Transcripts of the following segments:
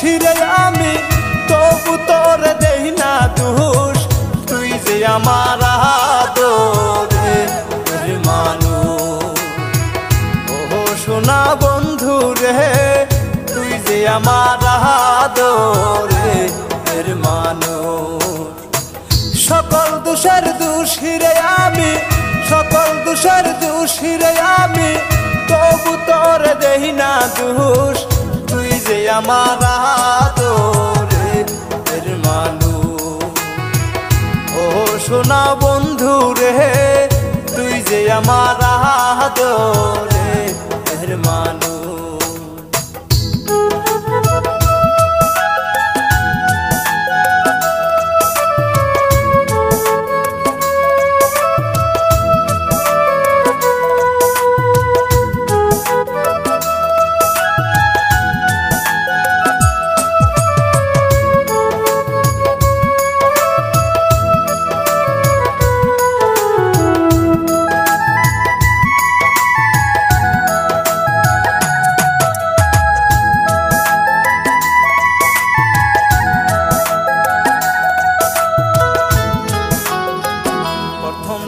দোষী রে আমি, তবু তোরে দেই না দোষ। তুই যে আমার আদরের মানুষ, ও সোনা বন্ধু রে, তুই যে আমার আদরের মানুষ। সকল দোষের দোষী রে আমি, সকল দোষের দোষী রে আমি, তবু তোরে দেই না দোষ। তুই যে আমার আদরের মানুষ, ও সোনা বন্ধু রে, তুই যে আমার আদরের মানুষ।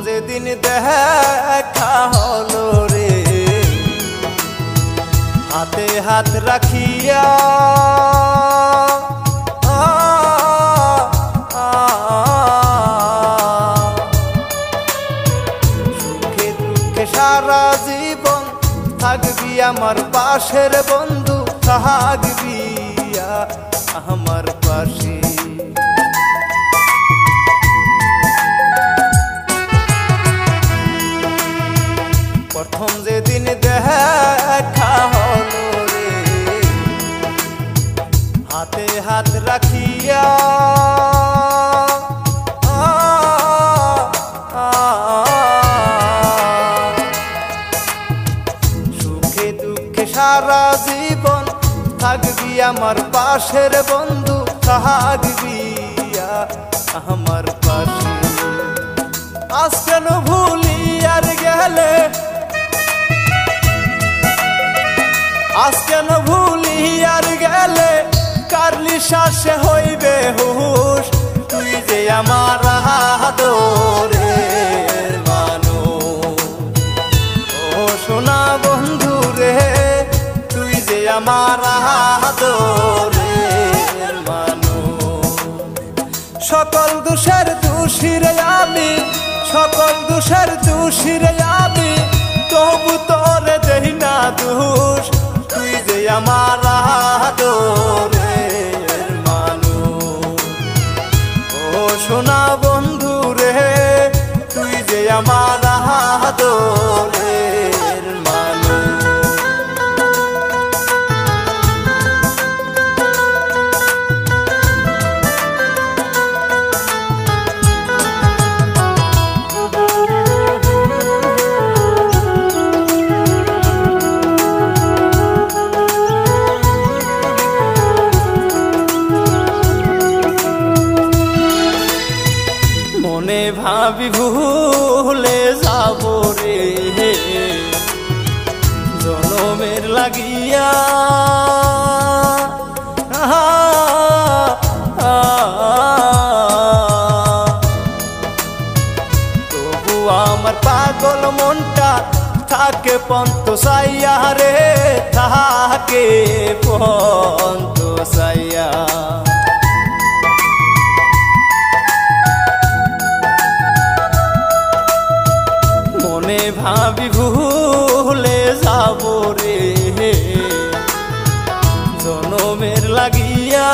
যেদিন দেখা হলো রে, হাতে হাত রাখিয়া, সুখে দুঃখে সারা জীবন থাকবি আমার পাশের বন্ধু, থাকবি আমার পাশে। প্রথম যেদিন দেখা হলো রে, হাতে হাত রাখিয়া, সুখে দুঃখে সারা জীবন থাকবি আমার পাশের বন্ধু, থাকবি আমার পাশে। আজ কেন ভুলি আর গেলে, আজ কেন ভুলি আর গেলে, কারলি শ্বাসে হইবে হুশ। তুই যে আমার আদরের মানুষ, ও সোনা বন্ধু রে, তুই যে আমার আদরের মানুষ। সকল দোষের দোষী রে আমি, সকল দোষের দোষী রে আমি, তবু তোরে দেই না দোষ। তুই যে আমার আদরের মানুষ, ও সোনা বন্ধু রে, তুই যে আমার আদরের মানুষ। মনে ভাবি ভুলে যাব রে, জনমের লাগিয়া, তবু আমার পাগল মনটা থাকে পন্ত সাইয়া রে, থাকে পন্ত সাইয়া। মনে ভাবি ভুলে যাব রে, জনমের লাগিয়া,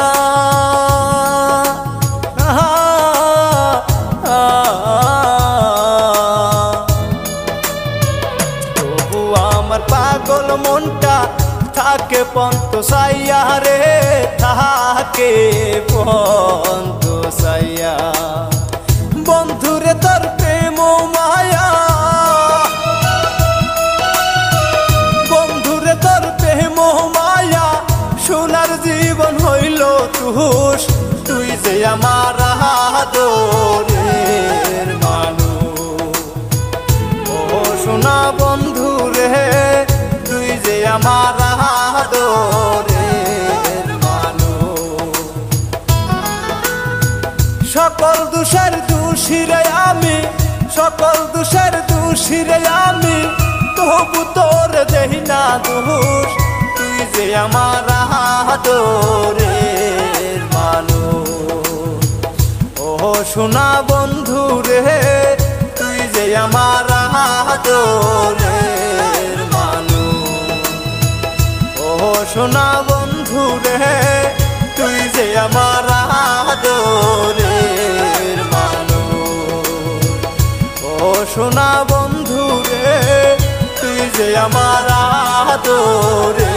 তবু আমার পাগল মনটা থাকে পন্ত সাইয়া রে, থাকে পন্ত সাইয়া। বন্ধুরে তোর প্রেম মায়া, বন্ধুরে তোর প্রেম মায়া, সোনার জীবন হইল তুষ। তুই যে আমার আদরের মানুষ, ও সোনা বন্ধু রে, তুই যে আমার আদরের মানুষ। সকল দোষের দোষী রে আমি, তবু তোর দেই না দোষ। তুই যে আমার আদরের মানুষ, ও সোনা বন্ধু রে, তুই যে আমার আদরের মানুষ। ও সোনা বন্ধু রে, তুই যে আমার আদরের মানুষ। ও সোনা বন্ধু রে, তুই যে আমার আদরের